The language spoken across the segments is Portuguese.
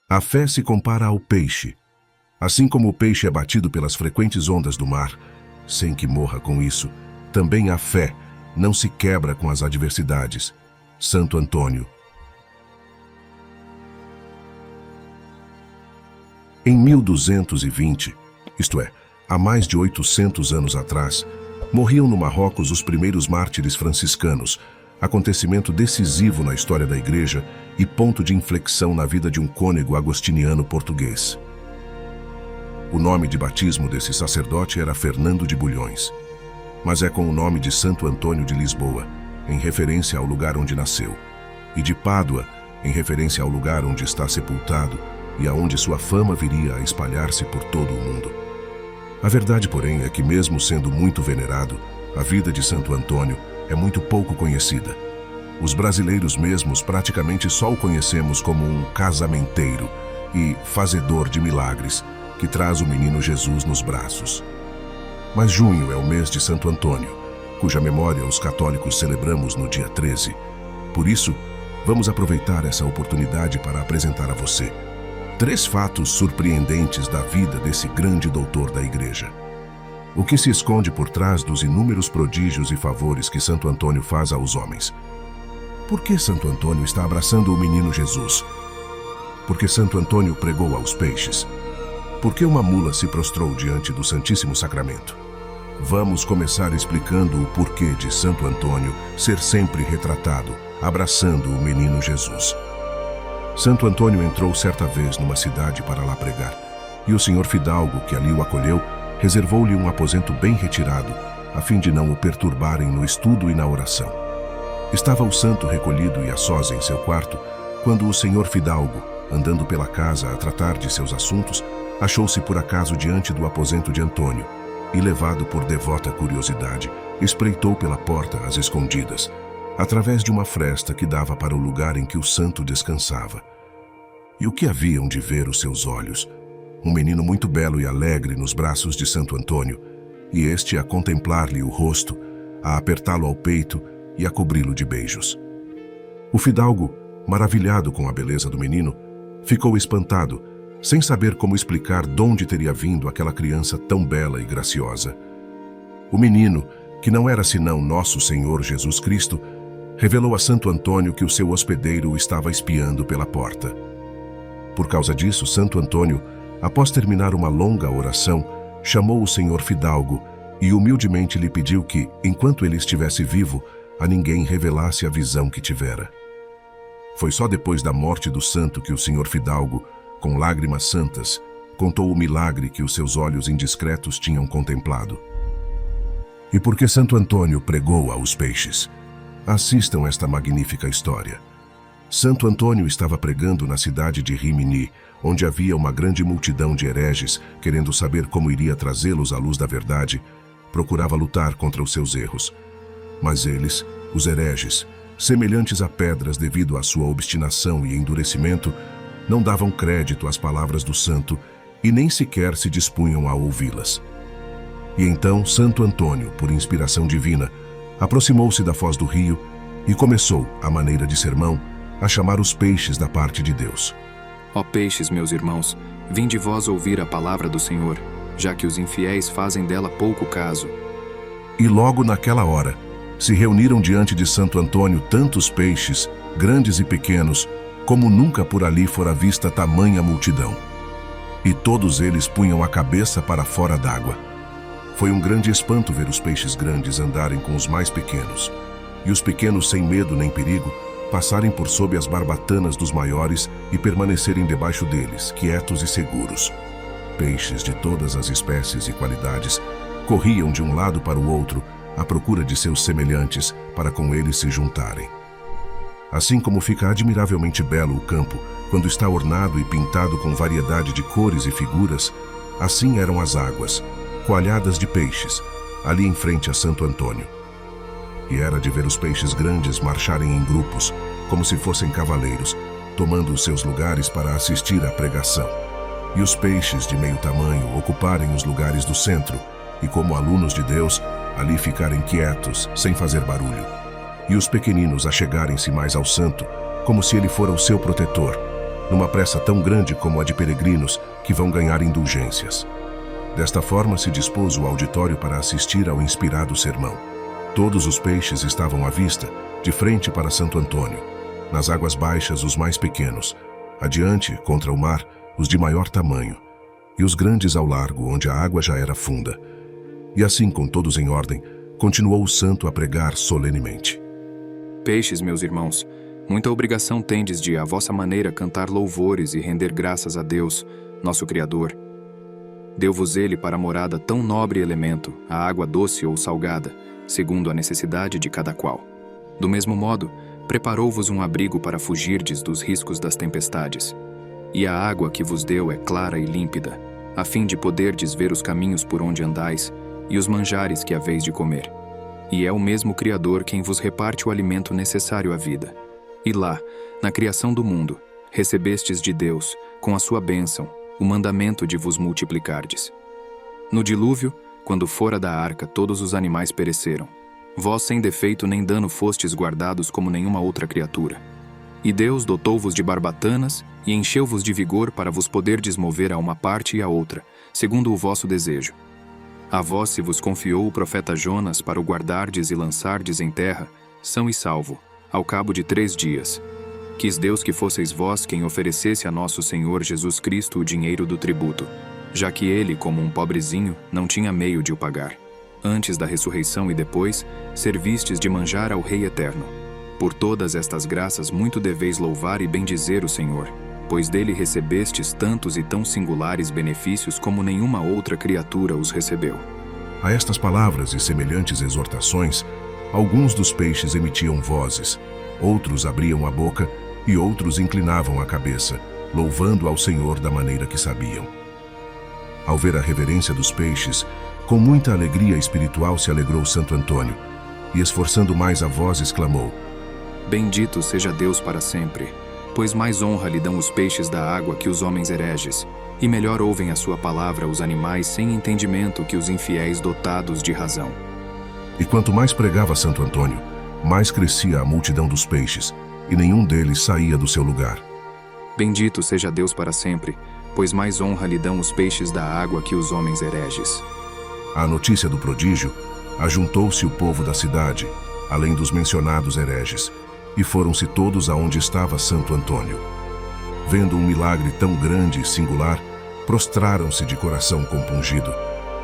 A fé se compara ao peixe. Assim como o peixe é batido pelas frequentes ondas do mar, sem que morra com isso, também a fé não se quebra com as adversidades. Santo Antônio. Em 1220, isto é, há mais de 800 anos atrás, morriam no Marrocos os primeiros mártires franciscanos, acontecimento decisivo na história da Igreja e ponto de inflexão na vida de um cônego agostiniano português. O nome de batismo desse sacerdote era Fernando de Bulhões, mas é com o nome de Santo Antônio de Lisboa, em referência ao lugar onde nasceu, e de Pádua, em referência ao lugar onde está sepultado e aonde sua fama viria a espalhar-se por todo o mundo. A verdade, porém, é que mesmo sendo muito venerado, a vida de Santo Antônio é muito pouco conhecida. Os brasileiros mesmos praticamente só o conhecemos como um casamenteiro e fazedor de milagres, que traz o menino Jesus nos braços. Mas junho é o mês de Santo Antônio, cuja memória os católicos celebramos no dia 13. Por isso, vamos aproveitar essa oportunidade para apresentar a você 3 fatos surpreendentes da vida desse grande doutor da Igreja. O que se esconde por trás dos inúmeros prodígios e favores que Santo Antônio faz aos homens? Por que Santo Antônio está abraçando o menino Jesus? Porque Santo Antônio pregou aos peixes? Por que uma mula se prostrou diante do Santíssimo Sacramento? Vamos começar explicando o porquê de Santo Antônio ser sempre retratado, abraçando o menino Jesus. Santo Antônio entrou certa vez numa cidade para lá pregar, e o senhor fidalgo que ali o acolheu reservou-lhe um aposento bem retirado, a fim de não o perturbarem no estudo e na oração. Estava o santo recolhido e a sós em seu quarto, quando o senhor fidalgo, andando pela casa a tratar de seus assuntos, achou-se por acaso diante do aposento de Antônio, e levado por devota curiosidade, espreitou pela porta às escondidas, através de uma fresta que dava para o lugar em que o santo descansava. E o que haviam de ver os seus olhos? Um menino muito belo e alegre nos braços de Santo Antônio, e este a contemplar-lhe o rosto, a apertá-lo ao peito e a cobri-lo de beijos. O fidalgo, maravilhado com a beleza do menino, ficou espantado, sem saber como explicar de onde teria vindo aquela criança tão bela e graciosa. O menino, que não era senão nosso Senhor Jesus Cristo, revelou a Santo Antônio que o seu hospedeiro o estava espiando pela porta. Por causa disso, Santo Antônio, após terminar uma longa oração, chamou o senhor fidalgo e humildemente lhe pediu que, enquanto ele estivesse vivo, a ninguém revelasse a visão que tivera. Foi só depois da morte do santo que o senhor fidalgo, com lágrimas santas, contou o milagre que os seus olhos indiscretos tinham contemplado. E por que Santo Antônio pregou aos peixes? Assistam esta magnífica história. Santo Antônio estava pregando na cidade de Rimini, onde havia uma grande multidão de hereges, querendo saber como iria trazê-los à luz da verdade, procurava lutar contra os seus erros. Mas eles, os hereges, semelhantes a pedras devido à sua obstinação e endurecimento, não davam crédito às palavras do santo e nem sequer se dispunham a ouvi-las. E então Santo Antônio, por inspiração divina, aproximou-se da foz do rio e começou, à maneira de sermão, a chamar os peixes da parte de Deus. Ó peixes, meus irmãos, vinde vós ouvir a palavra do Senhor, já que os infiéis fazem dela pouco caso. E logo naquela hora, se reuniram diante de Santo Antônio tantos peixes, grandes e pequenos, como nunca por ali fora vista tamanha multidão. E todos eles punham a cabeça para fora d'água. Foi um grande espanto ver os peixes grandes andarem com os mais pequenos, e os pequenos sem medo nem perigo, passarem por sob as barbatanas dos maiores e permanecerem debaixo deles, quietos e seguros. Peixes de todas as espécies e qualidades corriam de um lado para o outro, à procura de seus semelhantes, para com eles se juntarem. Assim como fica admiravelmente belo o campo, quando está ornado e pintado com variedade de cores e figuras, assim eram as águas, coalhadas de peixes, ali em frente a Santo Antônio. E era de ver os peixes grandes marcharem em grupos, como se fossem cavaleiros, tomando os seus lugares para assistir à pregação. E os peixes de meio tamanho ocuparem os lugares do centro, e como alunos de Deus, ali ficarem quietos, sem fazer barulho. E os pequeninos achegarem-se mais ao santo, como se ele fora o seu protetor, numa pressa tão grande como a de peregrinos que vão ganhar indulgências. Desta forma se dispôs o auditório para assistir ao inspirado sermão. Todos os peixes estavam à vista, de frente para Santo Antônio. Nas águas baixas, os mais pequenos. Adiante, contra o mar, os de maior tamanho. E os grandes ao largo, onde a água já era funda. E assim, com todos em ordem, continuou o santo a pregar solenemente. Peixes, meus irmãos, muita obrigação tendes de, à vossa maneira, cantar louvores e render graças a Deus, nosso Criador. Deu-vos ele para morada tão nobre elemento, a água doce ou salgada, segundo a necessidade de cada qual. Do mesmo modo, preparou-vos um abrigo para fugirdes dos riscos das tempestades. E a água que vos deu é clara e límpida, a fim de poderdes ver os caminhos por onde andais e os manjares que haveis de comer. E é o mesmo Criador quem vos reparte o alimento necessário à vida. E lá, na criação do mundo, recebestes de Deus, com a sua bênção, o mandamento de vos multiplicardes. No dilúvio, quando fora da arca todos os animais pereceram, vós sem defeito nem dano fostes guardados como nenhuma outra criatura. E Deus dotou-vos de barbatanas e encheu-vos de vigor para vos poderdes mover a uma parte e a outra, segundo o vosso desejo. A vós se vos confiou o profeta Jonas para o guardardes e lançardes em terra, são e salvo, ao cabo de 3 dias. Quis Deus que fosseis vós quem oferecesse a nosso Senhor Jesus Cristo o dinheiro do tributo, já que ele, como um pobrezinho, não tinha meio de o pagar. Antes da ressurreição e depois, servistes de manjar ao Rei Eterno. Por todas estas graças muito deveis louvar e bendizer o Senhor, pois dele recebestes tantos e tão singulares benefícios como nenhuma outra criatura os recebeu. A estas palavras e semelhantes exortações, alguns dos peixes emitiam vozes, outros abriam a boca e outros inclinavam a cabeça, louvando ao Senhor da maneira que sabiam. Ao ver a reverência dos peixes, com muita alegria espiritual se alegrou Santo Antônio, e esforçando mais a voz exclamou: Bendito seja Deus para sempre, pois mais honra lhe dão os peixes da água que os homens hereges, e melhor ouvem a sua palavra os animais sem entendimento que os infiéis dotados de razão. E quanto mais pregava Santo Antônio, mais crescia a multidão dos peixes, e nenhum deles saía do seu lugar. Bendito seja Deus para sempre, pois mais honra lhe dão os peixes da água que os homens hereges. À notícia do prodígio, ajuntou-se o povo da cidade, além dos mencionados hereges, e foram-se todos aonde estava Santo Antônio. Vendo um milagre tão grande e singular, prostraram-se de coração compungido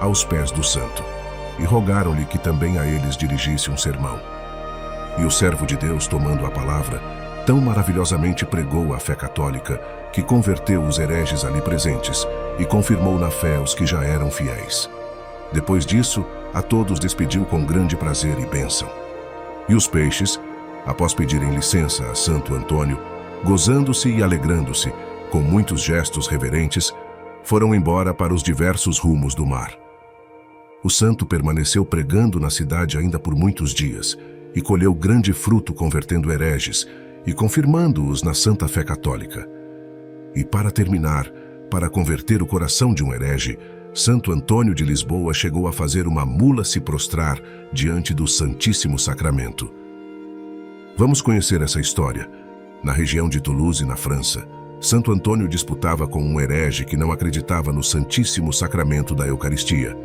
aos pés do santo, e rogaram-lhe que também a eles dirigisse um sermão. E o servo de Deus, tomando a palavra, tão maravilhosamente pregou a fé católica, que converteu os hereges ali presentes e confirmou na fé os que já eram fiéis. Depois disso, a todos despediu com grande prazer e bênção. E os peixes, após pedirem licença a Santo Antônio, gozando-se e alegrando-se, com muitos gestos reverentes, foram embora para os diversos rumos do mar. O santo permaneceu pregando na cidade ainda por muitos dias, e colheu grande fruto convertendo hereges e confirmando-os na santa fé católica. E para terminar, para converter o coração de um herege, Santo Antônio de Lisboa chegou a fazer uma mula se prostrar diante do Santíssimo Sacramento. Vamos conhecer essa história. Na região de Toulouse, na França, Santo Antônio disputava com um herege que não acreditava no Santíssimo Sacramento da Eucaristia.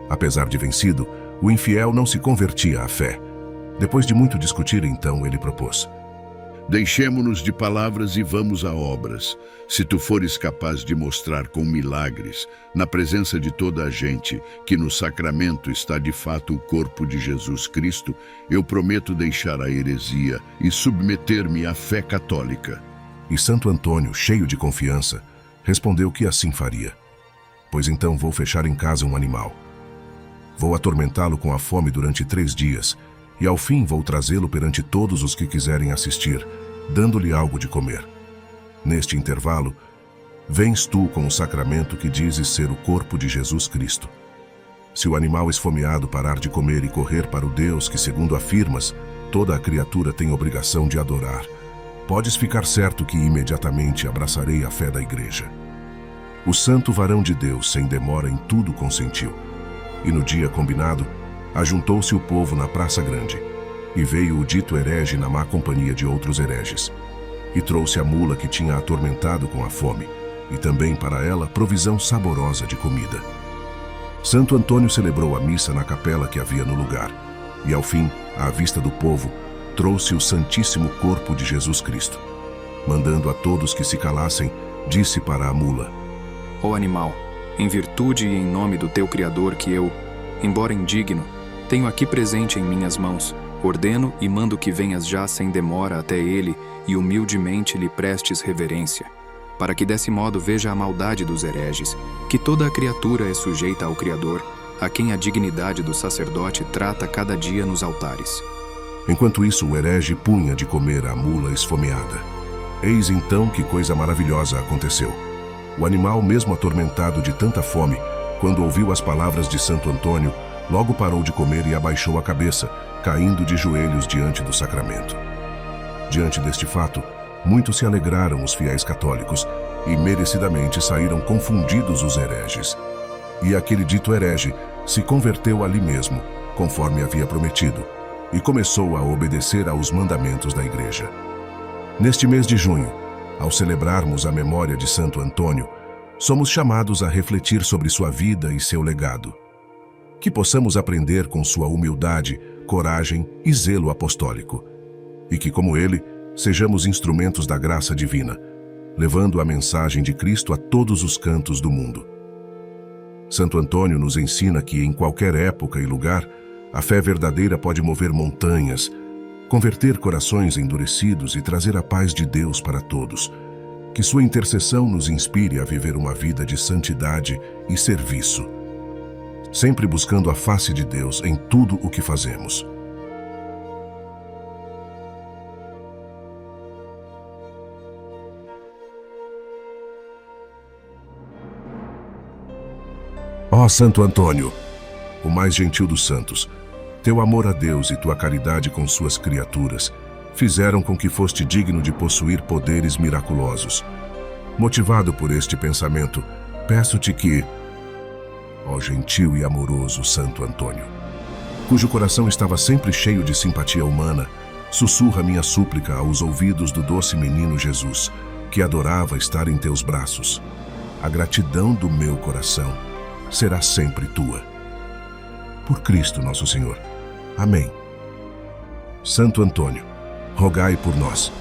Apesar de vencido, o infiel não se convertia à fé. Depois de muito discutir, então, ele propôs: Deixemo-nos de palavras e vamos a obras. Se tu fores capaz de mostrar com milagres, na presença de toda a gente, que no sacramento está de fato o corpo de Jesus Cristo, eu prometo deixar a heresia e submeter-me à fé católica. E Santo Antônio, cheio de confiança, respondeu que assim faria. Pois então vou fechar em casa um animal. Vou atormentá-lo com a fome durante 3 dias, e ao fim vou trazê-lo perante todos os que quiserem assistir, dando-lhe algo de comer. Neste intervalo, vens tu com o sacramento que dizes ser o corpo de Jesus Cristo. Se o animal esfomeado parar de comer e correr para o Deus que, segundo afirmas, toda a criatura tem obrigação de adorar, podes ficar certo que imediatamente abraçarei a fé da Igreja. O santo varão de Deus, sem demora, em tudo consentiu. E no dia combinado, ajuntou-se o povo na Praça Grande, e veio o dito herege na má companhia de outros hereges. e trouxe a mula que tinha atormentado com a fome, e também para ela provisão saborosa de comida. Santo Antônio celebrou a missa na capela que havia no lugar, e ao fim, à vista do povo, trouxe o Santíssimo Corpo de Jesus Cristo. Mandando a todos que se calassem, disse para a mula: Ó animal, em virtude e em nome do teu Criador que eu, embora indigno, tenho aqui presente em minhas mãos, ordeno e mando que venhas já sem demora até ele e humildemente lhe prestes reverência, para que desse modo veja a maldade dos hereges, que toda a criatura é sujeita ao Criador, a quem a dignidade do sacerdote trata cada dia nos altares. Enquanto isso, o herege punha de comer a mula esfomeada. Eis então que coisa maravilhosa aconteceu. O animal, mesmo atormentado de tanta fome, quando ouviu as palavras de Santo Antônio, logo parou de comer e abaixou a cabeça, caindo de joelhos diante do sacramento. Diante deste fato, muito se alegraram os fiéis católicos, e merecidamente saíram confundidos os hereges. E aquele dito herege se converteu ali mesmo, conforme havia prometido, e começou a obedecer aos mandamentos da Igreja. Neste mês de junho, ao celebrarmos a memória de Santo Antônio, somos chamados a refletir sobre sua vida e seu legado. Que possamos aprender com sua humildade, coragem e zelo apostólico. E que, como ele, sejamos instrumentos da graça divina, levando a mensagem de Cristo a todos os cantos do mundo. Santo Antônio nos ensina que, em qualquer época e lugar, a fé verdadeira pode mover montanhas, converter corações endurecidos e trazer a paz de Deus para todos. Que sua intercessão nos inspire a viver uma vida de santidade e serviço, sempre buscando a face de Deus em tudo o que fazemos. Ó Santo Antônio, o mais gentil dos santos, teu amor a Deus e tua caridade com suas criaturas fizeram com que foste digno de possuir poderes miraculosos. Motivado por este pensamento, peço-te que, ó gentil e amoroso Santo Antônio, cujo coração estava sempre cheio de simpatia humana, sussurra minha súplica aos ouvidos do doce menino Jesus, que adorava estar em teus braços. A gratidão do meu coração será sempre tua. Por Cristo nosso Senhor. Amém. Santo Antônio, rogai por nós.